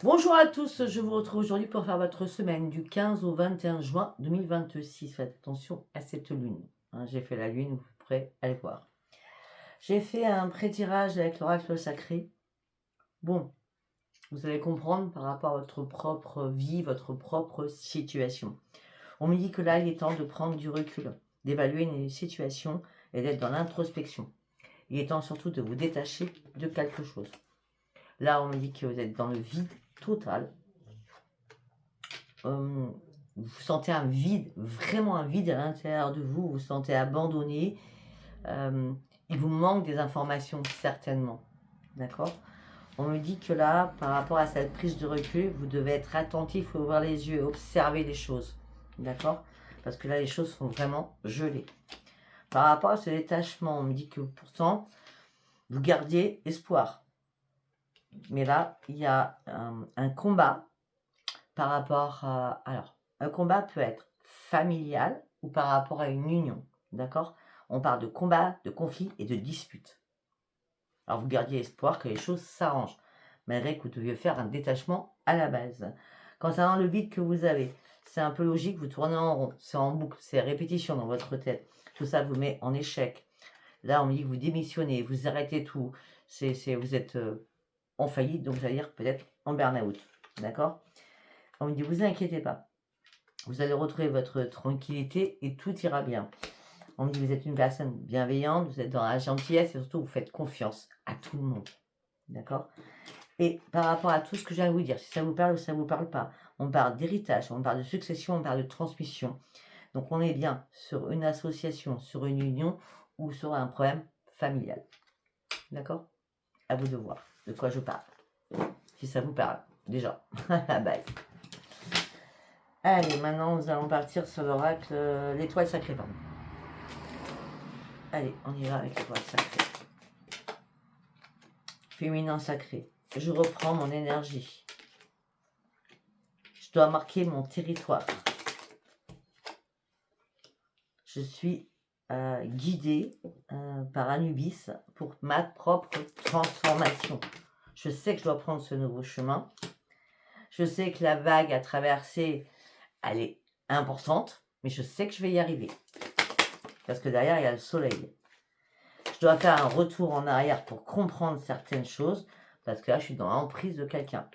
Bonjour à tous, je vous retrouve aujourd'hui pour faire votre semaine du 15 au 21 juin 2026. Faites attention à cette lune. J'ai fait la lune, vous pourrez aller voir. J'ai fait un pré-tirage avec l'oracle sacré. Bon, vous allez comprendre par rapport à votre propre vie, votre propre situation. On me dit que là, il est temps de prendre du recul, d'évaluer une situation et d'être dans l'introspection. Il est temps surtout de vous détacher de quelque chose. Là, on me dit que vous êtes dans le vide total. Vous sentez un vide, vraiment un vide à l'intérieur de vous, vous vous sentez abandonné, il vous manque des informations certainement, d'accord? On me dit que là, par rapport à cette prise de recul, vous devez être attentif, ouvrir les yeux, observer les choses, d'accord? Parce que là, les choses sont vraiment gelées. Par rapport à ce détachement, on me dit que pourtant, vous gardiez espoir. Mais là, il y a un combat par rapport à... Alors, un combat peut être familial ou par rapport à une union, d'accord? On parle de combat, de conflit et de dispute. Alors, vous gardiez espoir que les choses s'arrangent, malgré que vous deviez faire un détachement à la base. Concernant le vide que vous avez, c'est un peu logique, vous tournez en rond, c'est en boucle, c'est répétition dans votre tête. Tout ça vous met en échec. Là, on me dit que vous démissionnez, vous arrêtez tout. Vous êtes en faillite, donc j'allais dire peut-être en burn-out, d'accord? On me dit, vous inquiétez pas. Vous allez retrouver votre tranquillité et tout ira bien. On me dit, vous êtes une personne bienveillante, vous êtes dans la gentillesse et surtout, vous faites confiance à tout le monde. D'accord? Et par rapport à tout ce que je viens de vous dire, si ça vous parle ou ça ne vous parle pas, on parle d'héritage, on parle de succession, on parle de transmission. Donc, on est bien sur une association, sur une union ou sur un problème familial. D'accord? À vous de voir de quoi je parle. Si ça vous parle, déjà, à la base. Allez, maintenant nous allons partir sur l'oracle, l'étoile sacrée, pardon. Allez, on y va avec l'étoile sacrée. Féminin sacré. Je reprends mon énergie. Je dois marquer mon territoire. Je suis guidée par Anubis pour ma propre transformation. Je sais que je dois prendre ce nouveau chemin. Je sais que la vague à traverser, elle est importante, mais je sais que je vais y arriver. Parce que derrière, il y a le soleil. Je dois faire un retour en arrière pour comprendre certaines choses, parce que là, je suis dans l'emprise de quelqu'un.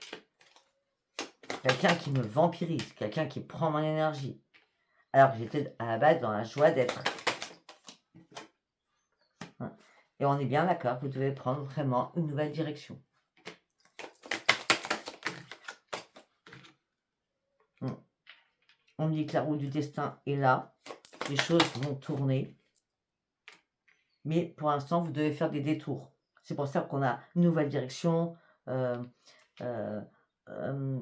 Quelqu'un qui me vampirise, quelqu'un qui prend mon énergie. Alors que j'étais à la base dans la joie d'être. Et on est bien d'accord, vous devez prendre vraiment une nouvelle direction. On me dit que la roue du destin est là, les choses vont tourner. Mais pour l'instant, vous devez faire des détours. C'est pour ça qu'on a une nouvelle direction,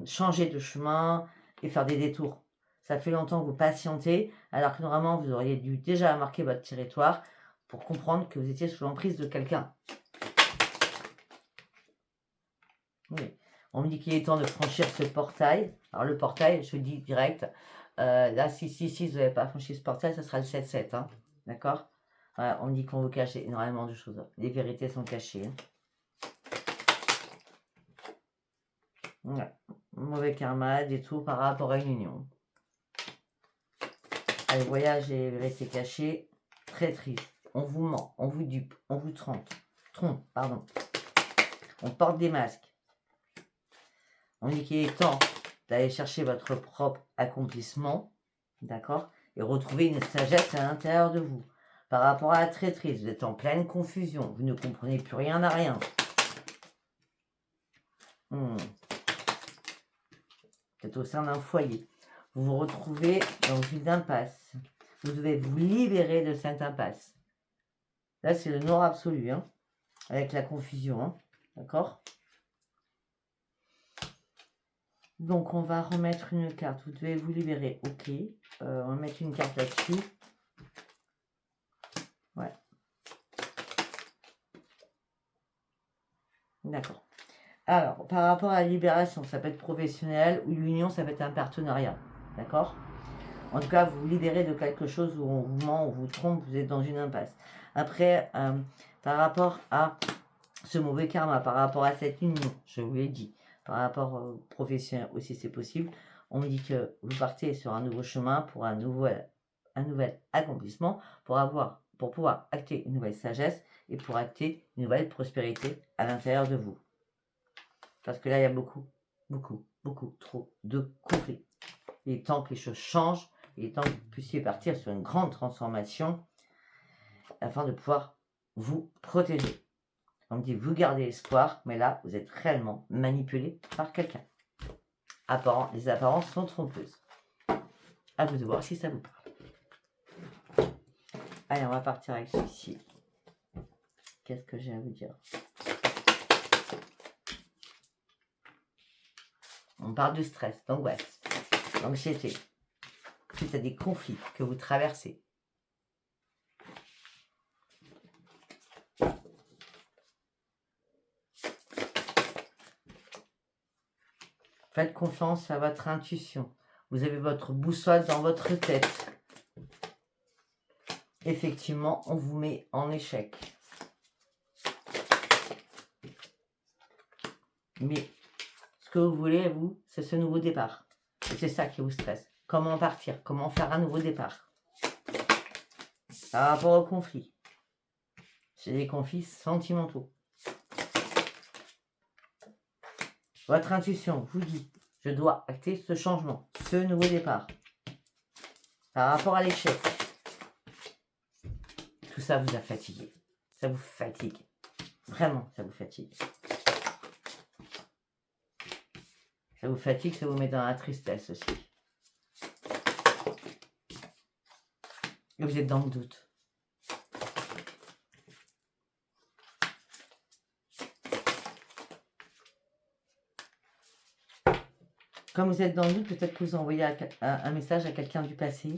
changer de chemin et faire des détours. Ça fait longtemps que vous patientez, alors que normalement, vous auriez dû déjà marquer votre territoire pour comprendre que vous étiez sous l'emprise de quelqu'un. Oui. On me dit qu'il est temps de franchir ce portail. Alors le portail, je le dis direct, là, si vous n'avez pas franchi ce portail, ça sera le 7-7, hein, d'accord? Voilà, on me dit qu'on vous cache énormément de choses. Les vérités sont cachées. Ouais. Mauvais karma, détour par rapport à une union. Allez, voyage et vérité cachée, très triste. On vous ment, on vous dupe, on vous trompe, pardon. On porte des masques. On dit qu'il est temps d'aller chercher votre propre accomplissement, d'accord? Et retrouver une sagesse à l'intérieur de vous. Par rapport à la traîtrise, vous êtes en pleine confusion, vous ne comprenez plus rien à rien. Peut-être au sein d'un foyer. Vous vous retrouvez dans une impasse. Vous devez vous libérer de cette impasse. Là, c'est le noir absolu, hein, avec la confusion, hein, d'accord? Donc, on va remettre une carte. Vous devez vous libérer, ok. On va mettre une carte là-dessus. Ouais. D'accord. Alors, par rapport à la libération, ça peut être professionnel ou l'union, ça peut être un partenariat, d'accord? En tout cas, vous vous libérez de quelque chose où on vous ment, on vous trompe, vous êtes dans une impasse. Après, par rapport à ce mauvais karma, par rapport à cette union, je vous l'ai dit, par rapport au professionnel aussi, c'est possible. On me dit que vous partez sur un nouveau chemin pour un nouvel accomplissement, pour pouvoir acter une nouvelle sagesse et pour acter une nouvelle prospérité à l'intérieur de vous. Parce que là, il y a beaucoup trop de conflits. Il est temps que les choses changent, il est temps que vous puissiez partir sur une grande transformation afin de pouvoir vous protéger. On me dit, vous gardez espoir, mais là, vous êtes réellement manipulé par quelqu'un. Les apparences sont trompeuses. À vous de voir si ça vous parle. Allez, on va partir avec celui-ci. Qu'est-ce que j'ai à vous dire? On parle de stress, d'angoisse, d'anxiété, suite à des conflits que vous traversez. Faites confiance à votre intuition. Vous avez votre boussole dans votre tête. Effectivement, on vous met en échec. Mais ce que vous voulez, vous, c'est ce nouveau départ. Et c'est ça qui vous stresse. Comment partir? Comment faire un nouveau départ? Par rapport au conflit. C'est des conflits sentimentaux. Votre intuition vous dit, je dois acter ce changement, ce nouveau départ. Par rapport à l'échec. Tout ça vous a fatigué. Ça vous fatigue. Vraiment, ça vous fatigue. Ça vous fatigue, ça vous met dans la tristesse aussi. Et vous êtes dans le doute. Comme vous êtes dans le doute, peut-être que vous envoyez un message à quelqu'un du passé.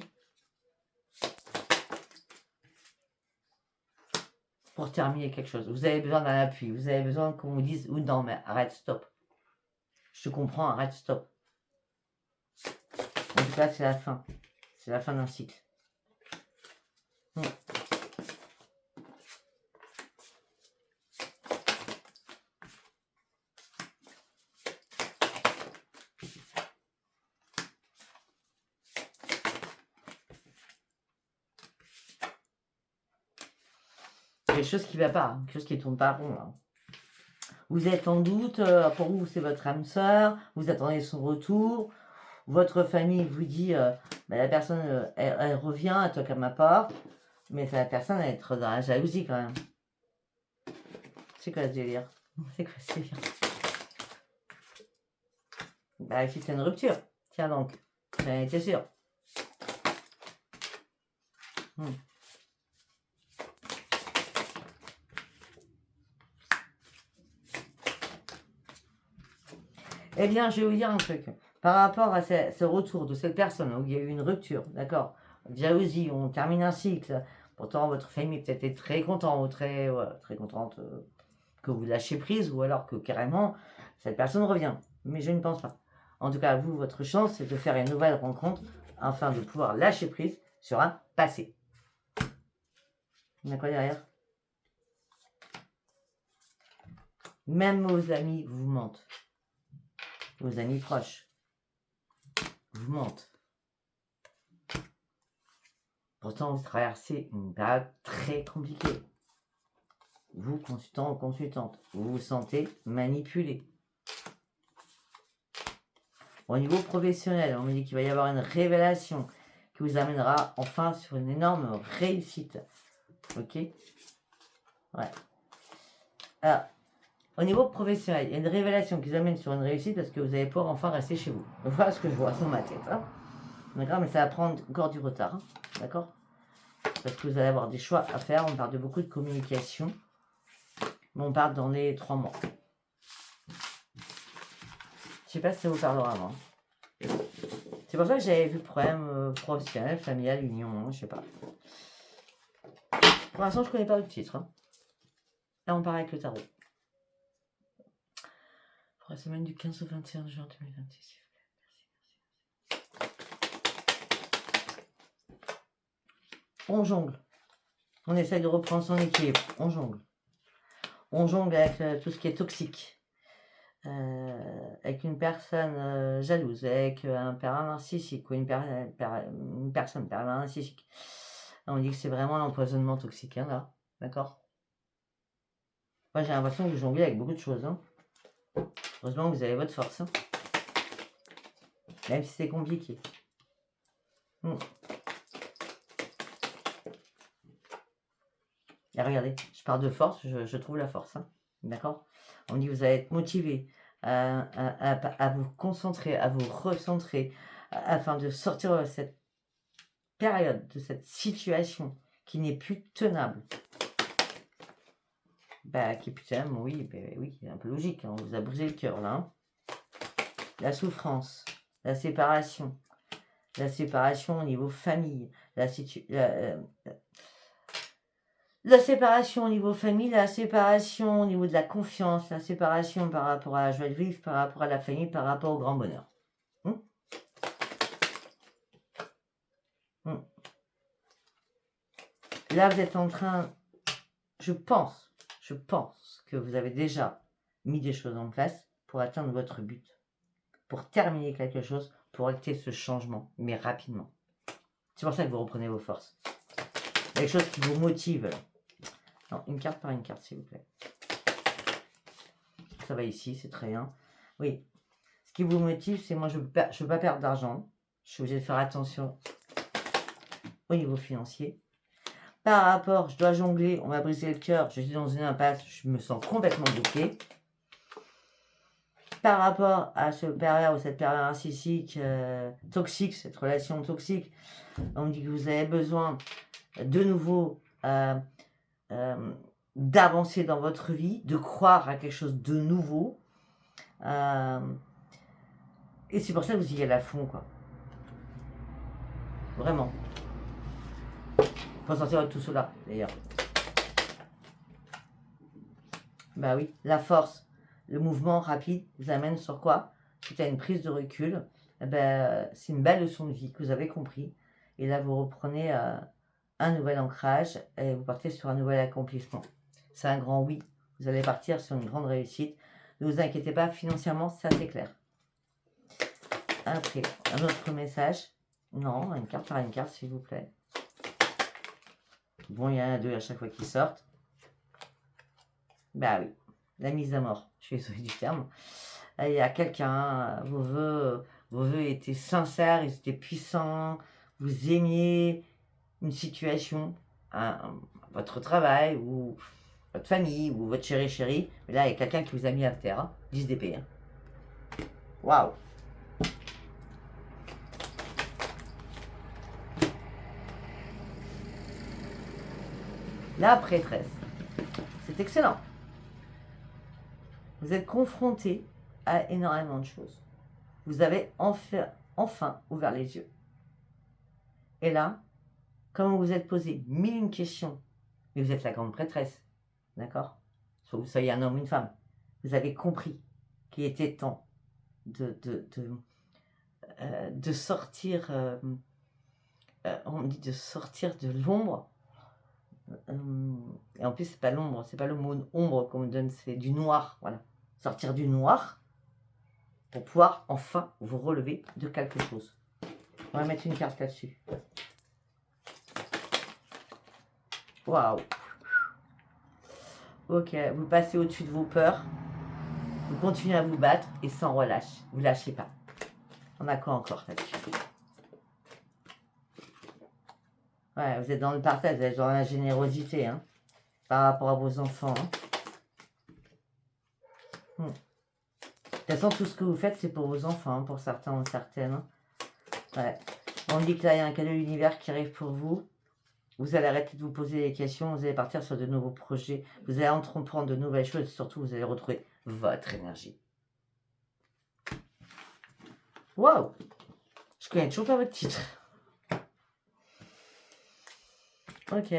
Pour terminer quelque chose. Vous avez besoin d'un appui. Vous avez besoin qu'on vous dise, ou non, mais arrête, stop. Je te comprends, arrête, stop. En tout cas, c'est la fin. C'est la fin d'un cycle. Quelque chose qui ne va pas, quelque chose qui ne tourne pas rond. Là. Vous êtes en doute, pour vous c'est votre âme sœur, vous attendez son retour, votre famille vous dit, la personne elle revient, elle toque à ma porte, mais la personne elle est trop dans la jalousie quand même. C'est quoi ce délire? C'est quoi ce délire? Bah ici c'est une rupture, tiens donc, j'en étais sûre. Eh bien, je vais vous dire un truc. Par rapport à ce retour de cette personne où il y a eu une rupture, d'accord, jalousie, on termine un cycle. Pourtant, votre famille peut-être est très content ou très contente que vous lâchez prise ou alors que carrément cette personne revient. Mais je ne pense pas. En tout cas, vous, votre chance, c'est de faire une nouvelle rencontre afin de pouvoir lâcher prise sur un passé. Il y a quoi derrière? Même vos amis vous mentent. Vos amis proches vous mentent. Pourtant, vous traversez une période très compliquée. Vous, consultant ou consultante, vous vous sentez manipulé. Au niveau professionnel, on me dit qu'il va y avoir une révélation qui vous amènera enfin sur une énorme réussite. Ok? Ouais. Alors, au niveau professionnel, il y a une révélation qui vous amène sur une réussite parce que vous allez pouvoir enfin rester chez vous. Voilà ce que je vois dans ma tête. Hein. D'accord? Mais ça va prendre encore du retard. Hein. D'accord? Parce que vous allez avoir des choix à faire. On parle de beaucoup de communication. Mais on parle dans les 3 mois. Je sais pas si ça vous parlera avant. C'est pour ça que j'avais vu problème professionnel, familial, union, je sais pas. Pour l'instant, je connais pas le titre. Hein. Là, on part avec le tarot. Pour la semaine du 15 au 21 juin 2026. On jongle. On essaye de reprendre son équilibre. On jongle. On jongle avec tout ce qui est toxique. avec une personne jalouse, avec un pervers narcissique ou une personne pervers narcissique. On dit que c'est vraiment l'empoisonnement toxique, hein, là. D'accord? Moi, j'ai l'impression que vous jonglez avec beaucoup de choses. Hein. Heureusement que vous avez votre force. Hein. Même si c'est compliqué. Et regardez, je parle de force, je trouve la force. Hein. D'accord? On dit que vous allez être motivé à vous concentrer, à vous recentrer, afin de sortir de cette période, de cette situation qui n'est plus tenable. Bah, qui est plus tenable, oui, oui, c'est un peu logique. Hein, on vous a brisé le cœur là. Hein. La souffrance, la séparation au niveau famille, la séparation au niveau famille, la séparation au niveau de la confiance, la séparation par rapport à la joie de vivre, par rapport à la famille, par rapport au grand bonheur. Là, vous êtes en train, je pense que vous avez déjà mis des choses en place pour atteindre votre but, pour terminer quelque chose, pour acter ce changement, mais rapidement. C'est pour ça que vous reprenez vos forces. Il y a quelque chose qui vous motive. Non, une carte par une carte, s'il vous plaît. Ça va ici, c'est très bien. Oui. Ce qui vous motive, c'est moi, je ne veux pas perdre d'argent. Je suis obligée de faire attention au niveau financier. Par rapport, je dois jongler, on m'a brisé le cœur, je suis dans une impasse, je me sens complètement bloquée. Par rapport à ce pervers ou cette pervers narcissique toxique, cette relation toxique, on me dit que vous avez besoin de nouveau d'avancer dans votre vie, de croire à quelque chose de nouveau. Et c'est pour ça que vous y allez à fond, quoi. Vraiment. Faut sortir de tout cela, d'ailleurs. Bah oui, la force, le mouvement rapide vous amène sur quoi? Suite à une prise de recul. C'est une belle leçon de vie que vous avez compris. Et là, vous reprenez un nouvel ancrage et vous partez sur un nouvel accomplissement. C'est un grand oui. Vous allez partir sur une grande réussite. Ne vous inquiétez pas, financièrement, ça c'est clair. Après, un autre message. Non, une carte par une carte, s'il vous plaît. Bon, il y en a deux à chaque fois qui sortent. Bah oui, la mise à mort. Je suis désolée du terme. Il y a quelqu'un, vos vœux étaient sincères, ils étaient puissants. Vous aimiez une situation, votre travail, ou votre famille, ou votre chéri. Mais là, il y a quelqu'un qui vous a mis à terre. Hein, 10 d'épée. Hein. Waouh! La prêtresse. C'est excellent. Vous êtes confronté à énormément de choses. Vous avez enfin ouvert les yeux. Et là, comme vous vous êtes posé 1001 questions, mais vous êtes la grande prêtresse, d'accord? Soit vous soyez un homme ou une femme, vous avez compris qu'il était temps de sortir, on dit de sortir de l'ombre. Et en plus, c'est pas l'ombre, c'est pas le mot ombre qu'on me donne, c'est du noir, voilà. Sortir du noir pour pouvoir enfin vous relever de quelque chose. On va mettre une carte là-dessus. Waouh! Ok, vous passez au-dessus de vos peurs. Vous continuez à vous battre et sans relâche. Vous lâchez pas. On a quoi encore là-dessus? Ouais, vous êtes dans le partage, vous êtes dans la générosité, hein, par rapport à vos enfants. Hein. De toute façon, tout ce que vous faites, c'est pour vos enfants, hein, pour certains ou certaines. Hein. Ouais. On dit que là, il y a un cadeau de l'univers qui arrive pour vous. Vous allez arrêter de vous poser des questions, vous allez partir sur de nouveaux projets, vous allez entreprendre de nouvelles choses, et surtout, vous allez retrouver votre énergie. Waouh! Je connais toujours pas votre titre. Ok.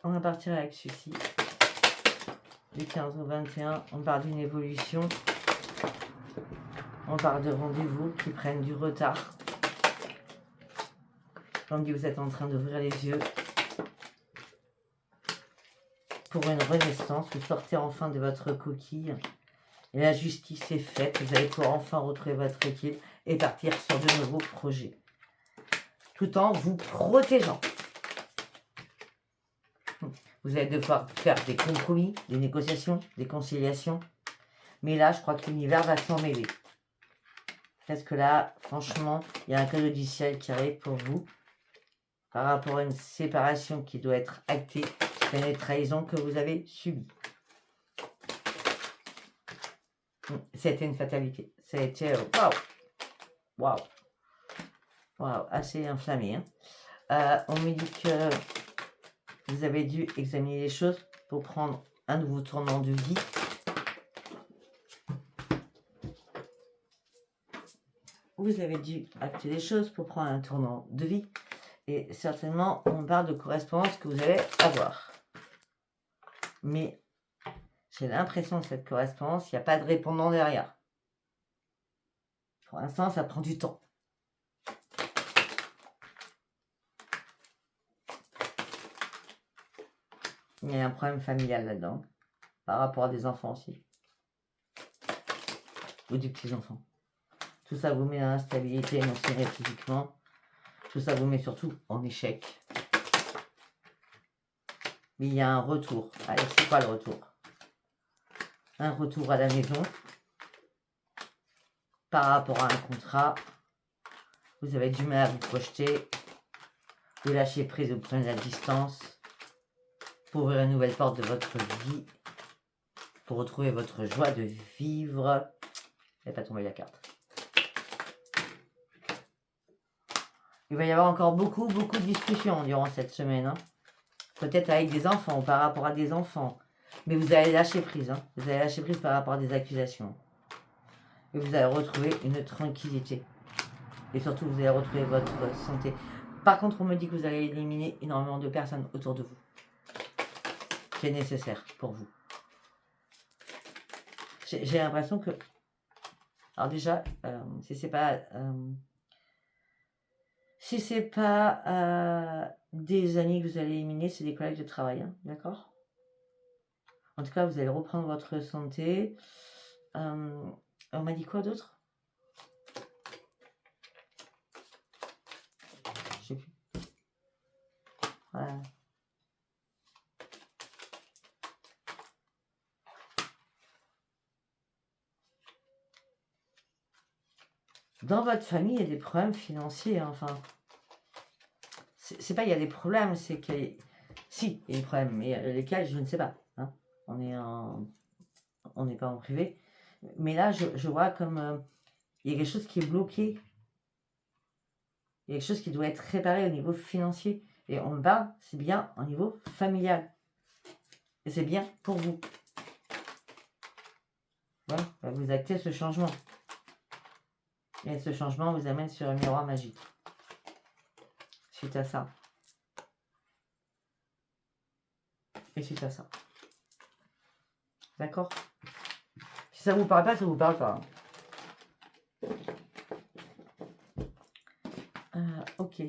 On va partir avec celui-ci. Du 15 au 21, on parle d'une évolution. On parle de rendez-vous qui prennent du retard. Comme dit, vous êtes en train d'ouvrir les yeux pour une renaissance. Vous sortez enfin de votre coquille Et la justice est faite. Vous allez pouvoir enfin retrouver votre équilibre et partir sur de nouveaux projets. Tout en vous protégeant. Vous allez devoir faire des compromis, des négociations, des conciliations. Mais là, je crois que l'univers va s'en mêler. Parce que là, franchement, il y a un cadeau du ciel qui arrive pour vous. Par rapport à une séparation qui doit être actée. C'est une trahison que vous avez subie. C'était une fatalité. Ça a été waouh, assez inflammé. Hein. On me dit que vous avez dû examiner les choses pour prendre un nouveau tournant de vie. Vous avez dû acter les choses pour prendre un tournant de vie. Et certainement, on parle de correspondance que vous allez avoir. Mais j'ai l'impression que cette correspondance, il n'y a pas de répondant derrière. Pour l'instant, ça prend du temps. Il y a un problème familial là-dedans. Par rapport à des enfants aussi. Ou des petits-enfants. Tout ça vous met dans l'instabilité émotionnelle physiquement. Tout ça vous met surtout en échec. Mais il y a un retour. Allez, c'est quoi le retour? Un retour à la maison. Par rapport à un contrat. Vous avez du mal à vous projeter. Vous lâchez prise, vous prenez la distance. Pour ouvrir une nouvelle porte de votre vie. Pour retrouver votre joie de vivre. Il n'est pas tombé la carte. Il va y avoir encore beaucoup de discussions durant cette semaine. Hein. Peut-être avec des enfants ou par rapport à des enfants. Mais vous allez lâcher prise. Hein. Vous allez lâcher prise par rapport à des accusations. Et vous allez retrouver une tranquillité. Et surtout, vous allez retrouver votre santé. Par contre, on me dit que vous allez éliminer énormément de personnes autour de vous. Qui est nécessaire pour vous. J'ai l'impression que... Alors déjà, si c'est pas... Si c'est pas des amis que vous allez éliminer, c'est des collègues de travail, hein, d'accord? En tout cas, vous allez reprendre votre santé. On m'a dit quoi d'autre? Je sais plus. Voilà. Dans votre famille, il y a des problèmes financiers, hein, enfin... C'est pas il y a des problèmes, c'est que... Si, il y a des problèmes, mais lesquels, je ne sais pas. Hein. On n'est pas en privé. Mais là, je vois comme... il y a quelque chose qui est bloqué. Il y a quelque chose qui doit être réparé au niveau financier. Et on me parle, c'est bien au niveau familial. Et c'est bien pour vous. Voilà, vous actez ce changement. Et ce changement vous amène sur un miroir magique. Suite à ça. Et suite à ça. D'accord? Si ça vous parle pas, ça vous parle pas. Ok.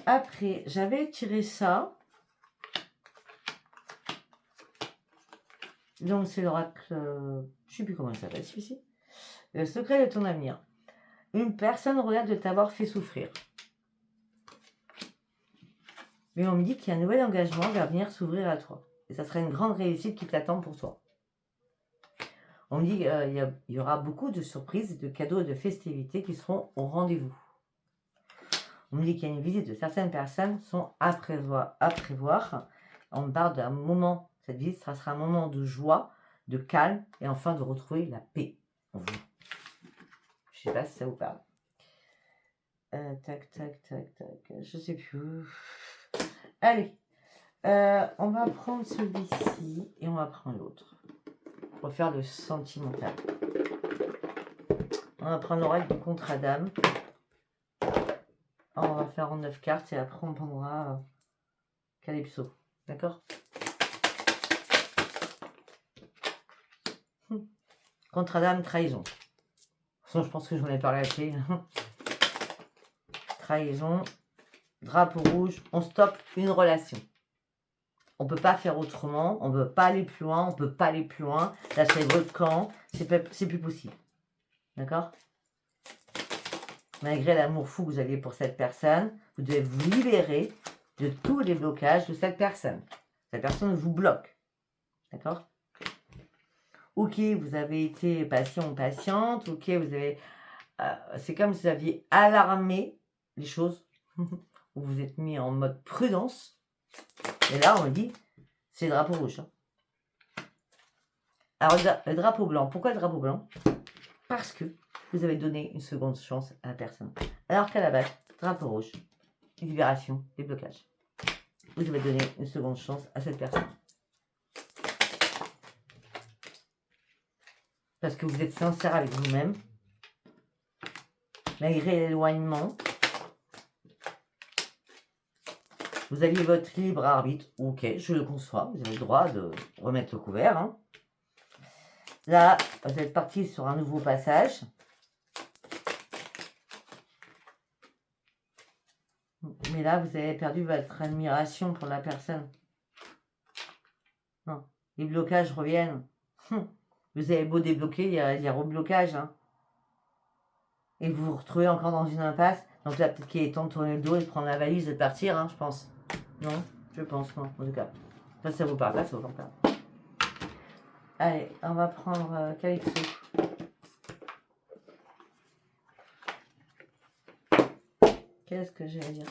Après, j'avais tiré ça. Donc, c'est l'oracle... je sais plus comment il s'appelle, celui-ci. Le secret de ton avenir. Une personne regarde de t'avoir fait souffrir. Mais on me dit qu'il y a un nouvel engagement qui va venir s'ouvrir à toi. Et ça sera une grande réussite qui t'attend pour toi. On me dit qu'il y aura beaucoup de surprises, de cadeaux et de festivités qui seront au rendez-vous. On me dit qu'il y a une visite de certaines personnes sont à prévoir. On me parle d'un moment, cette visite, ça sera un moment de joie, de calme et enfin de retrouver la paix en vous. Je sais pas si ça vous parle. Tac, je sais plus. Allez, on va prendre celui-ci et on va prendre l'autre. On va faire le sentimental. On va prendre l'oracle du contrat d'âme. On va faire en 9 cartes et après on prendra Calypso. D'accord? Contrat d'âme, trahison. De toute façon, je pense que je m'en ai parlé assez. Trahison. drapeau rouge, on stoppe une relation. On ne peut pas faire autrement, on ne peut pas aller plus loin, on ne peut pas aller plus loin. Là, c'est votre camp, c'est plus possible. D'accord? Malgré l'amour fou que vous avez pour cette personne, vous devez vous libérer de tous les blocages de cette personne. Cette personne vous bloque. D'accord? Ok, vous avez été patient ou patiente. Ok, vous avez... c'est comme si vous aviez alarmé les choses. Vous vous êtes mis en mode prudence. Et là, on me dit, c'est le drapeau rouge. Hein. Alors, le drapeau blanc. Pourquoi le drapeau blanc? Parce que vous avez donné une seconde chance à la personne. Alors qu'à la base, drapeau rouge, libération, déblocage. Vous avez donné une seconde chance à cette personne. Parce que vous êtes sincère avec vous-même. Malgré l'éloignement, vous aviez votre libre arbitre. Ok, je le conçois. Vous avez le droit de remettre le couvert. Hein. Là, vous êtes parti sur un nouveau passage. Mais là, vous avez perdu votre admiration pour la personne. Non, les blocages reviennent. Vous avez beau débloquer, il y a reblocage. Hein. Et vous vous retrouvez encore dans une impasse. Donc là, peut-être qu'il est temps de tourner le dos et de prendre la valise et de partir, hein, je pense. Non, je pense, non, en tout cas. Ça vous parle pas, ça vous parle pas. Allez, on va prendre Calypso. Qu'est-ce que j'ai à dire?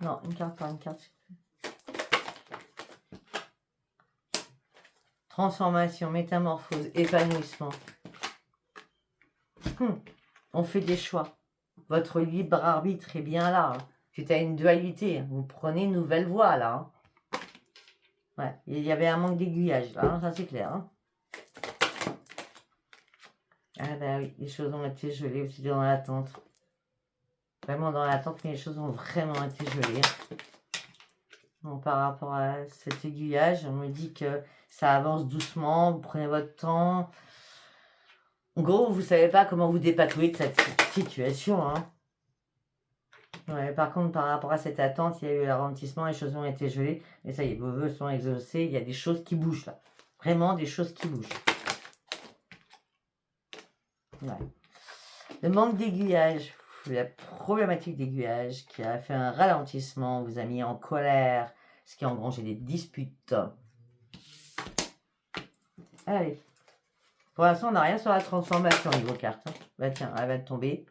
Non, une carte par une carte. Transformation, métamorphose, épanouissement. On fait des choix. Votre libre arbitre est bien là. Hein. C'est à une dualité. Vous prenez une nouvelle voie là. Hein. Ouais, il y avait un manque d'aiguillage là, hein, ça c'est clair. Hein. Ah bah oui, les choses ont été gelées aussi dans l'attente. Vraiment dans l'attente, mais les choses ont vraiment été gelées. Donc, par rapport à cet aiguillage, on me dit que ça avance doucement, vous prenez votre temps. En gros, vous ne savez pas comment vous dépatouiller de cette situation. Hein. Ouais, par contre, par rapport à cette attente, il y a eu le ralentissement, les choses ont été gelées. Et ça y est, vos vœux sont exaucés, il y a des choses qui bougent là. Vraiment des choses qui bougent. Ouais. Le manque d'aiguillage, la problématique d'aiguillage qui a fait un ralentissement, vous a mis en colère, ce qui a engrangé des disputes. Allez. Pour l'instant, on n'a rien sur la transformation niveau carte. Hein. Bah tiens, elle va tomber.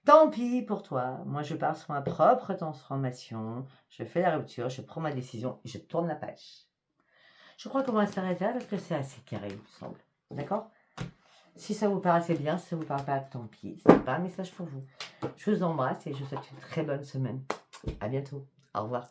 Tant pis pour toi. Moi, je pars sur ma propre transformation. Je fais la rupture, je prends ma décision et je tourne la page. Je crois qu'on va s'arrêter là parce que c'est assez carré, il me semble. D'accord? Si ça vous paraissait bien, si ça vous parle pas, tant pis. Ce n'est pas un message pour vous. Je vous embrasse et je vous souhaite une très bonne semaine. À bientôt. Au revoir.